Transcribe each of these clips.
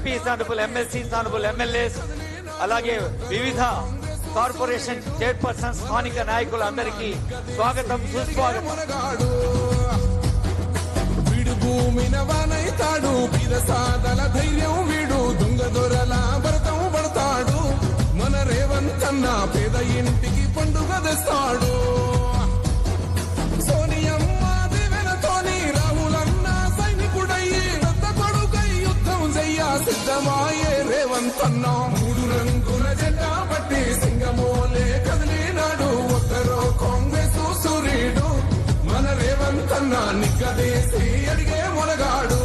MPs, honourable MLCs, honourable MLAs, అలాగే వివిధ corporation chairperson, స్థానిక నాయకులందరికీ స్వాగతం, సుస్వాగతం. భూమినవానైతాడు పిదసాదల ధైర్యం వీడు దొంగ దొరల భరతం పడతాడు. మన రేవంత్ అన్న పేద ఇంటికి పండుగ తెస్తాడు. సోనియమ్మ దివెనతోని రాహులన్న సైనికుడయ్యి పెద్ద కొడుకై యుద్ధం చెయ్య సిద్ధమాయే రేవంత్ అన్న. 3 రంగుల జెండా పట్టి సింగమోలే కదిలినాడు. ఒక్కరో కాంగ్రెస్ సూర్యుడు మన రేవంత్ అన్న నిగ్గదేసి అడిగే మొనగాడు.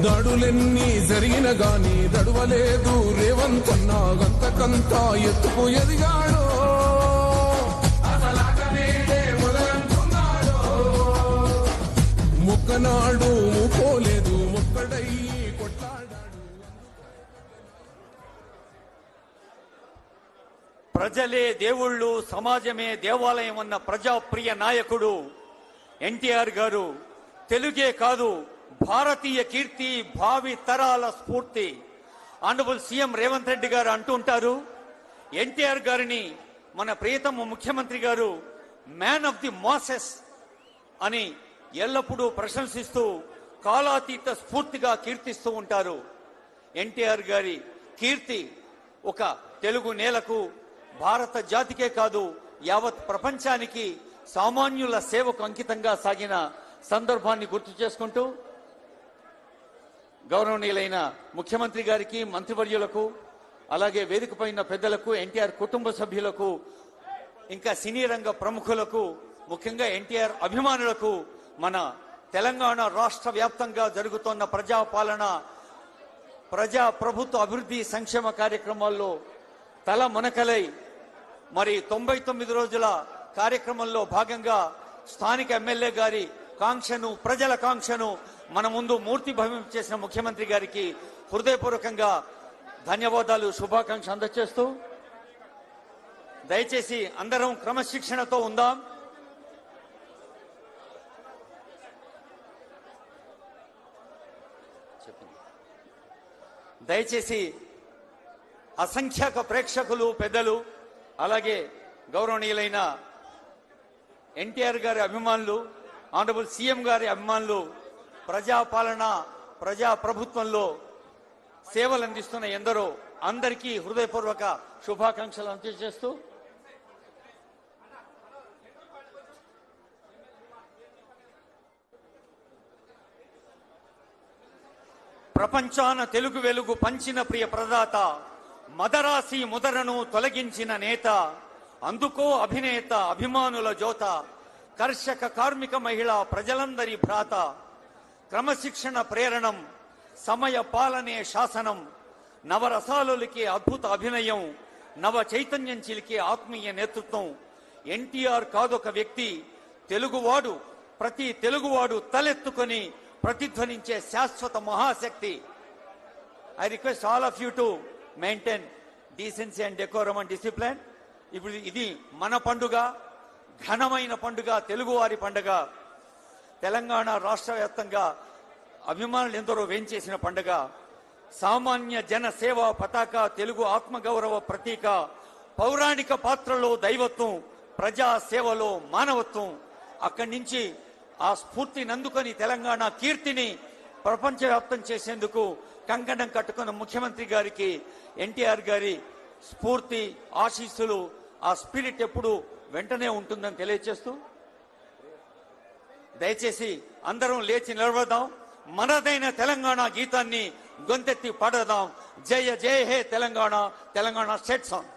దాడులెన్ని జరిగిన గాని దడువలేదు రేవంత్ అన్న. గంతకంతా ఎత్తుకు ఎదిగాడు. మొక్కనాడు పోలేదు మొక్కడై కొట్లాడాడు. ప్రజలే దేవుళ్ళు, సమాజమే దేవాలయం అన్న ప్రజాప్రియ నాయకుడు ఎన్టీఆర్ గారు తెలుగే కాదు భారతీయ కీర్తి, భావి తరాల స్ఫూర్తి. ఆనరబుల్ సీఎం రేవంత్ రెడ్డి గారు అంటుంటారు, ఎన్టీఆర్ గారిని మన ప్రియతమ ముఖ్యమంత్రి గారు మ్యాన్ ఆఫ్ ది మాసెస్ అని ఎల్లప్పుడూ ప్రశంసిస్తూ కాలాతీత స్ఫూర్తిగా కీర్తిస్తూ ఉంటారు. ఎన్టీఆర్ గారి కీర్తి ఒక తెలుగు నేలకు, భారత జాతికే కాదు యావత్ ప్రపంచానికి సామాన్యుల సేవకు అంకితంగా సాగిన సందర్భాన్ని గుర్తు చేసుకుంటూ గౌరవనీయులైన ముఖ్యమంత్రి గారికి, మంత్రివర్యులకు, అలాగే వేదికపైన పెద్దలకు, ఎన్టీఆర్ కుటుంబ సభ్యులకు, ఇంకా సినీ రంగ ప్రముఖులకు, ముఖ్యంగా ఎన్టీఆర్ అభిమానులకు మన తెలంగాణ రాష్ట్ర వ్యాప్తంగా జరుగుతున్న ప్రజాపాలన, ప్రజా ప్రభుత్వ అభివృద్ధి సంక్షేమ కార్యక్రమాల్లో తల మునకలై మరి 99 రోజుల కార్యక్రమంలో భాగంగా స్థానిక ఎమ్మెల్యే గారి కాంక్షను, ప్రజల కాంక్షను మన ముందు మూర్తి భవిం చేసిన ముఖ్యమంత్రి గారికి హృదయపూర్వకంగా ధన్యవాదాలు, శుభాకాంక్షలు అందజేస్తూ దయచేసి అందరం క్రమశిక్షణతో ఉందాం. దయచేసి అసంఖ్యాక ప్రేక్షకులు, పెద్దలు, అలాగే గౌరవనీయులైన ఎన్టీఆర్ గారి అభిమానులు, ఆనరబుల్ సీఎం గారి అభిమానులు, ప్రజాపాలన, ప్రజా ప్రభుత్వంలో సేవలు అందిస్తున్న ఎందరో అందరికీ హృదయపూర్వక శుభాకాంక్షలు అందజేస్తూ ప్రపంచాన తెలుగు వెలుగు పంచిన ప్రియ ప్రదాత, మదరాసి ముదరను తొలగించిన నేత, అందుకో అభినేత అభిమానుల జోత, కర్షక కార్మిక మహిళ ప్రజలందరి భ్రాత, క్రమశిక్షణ ప్రేరణం, సమయ పాలనే శాసనం, నవరసాలులకి అద్భుత అభినయం, నవ చైతన్యం చిలికే ఆత్మీయ నేతృత్వం. ఎన్టీఆర్ కాదొక వ్యక్తి, తెలుగువాడు, ప్రతి తెలుగువాడు తలెత్తుకొని ప్రతిధ్వనించే శాశ్వత మహాశక్తి. I request all of you to maintain decency and decorum and discipline. ఇప్పుడు ఇది మన పండుగ, ఘనమైన పండుగ, తెలుగువారి పండుగ. తెలంగాణ రాష్ట్ర వ్యాప్తంగా అభిమానులు ఎందరో వేంచేసిన పండుగ. సామాన్య జన సేవా పతాక, తెలుగు ఆత్మగౌరవ ప్రతీక, పౌరాణిక పాత్రలో దైవత్వం, ప్రజా సేవలో మానవత్వం. అక్కడి నుంచి ఆ స్ఫూర్తిని అందుకొని తెలంగాణ కీర్తిని ప్రపంచవ్యాప్తం చేసేందుకు కంకణం కట్టుకున్న ముఖ్యమంత్రి గారికి ఎన్టీఆర్ గారి స్ఫూర్తి, ఆశీస్సులు, ఆ స్పిరిట్ ఎప్పుడు వెంటనే ఉంటుందని తెలియజేస్తూ దయచేసి అందరం లేచి నిలబడదాం. మనదైన తెలంగాణ గీతాన్ని గొంతెత్తి పాడదాం. జయ జయ హే తెలంగాణ, తెలంగాణ స్టేట్ సాంగ్.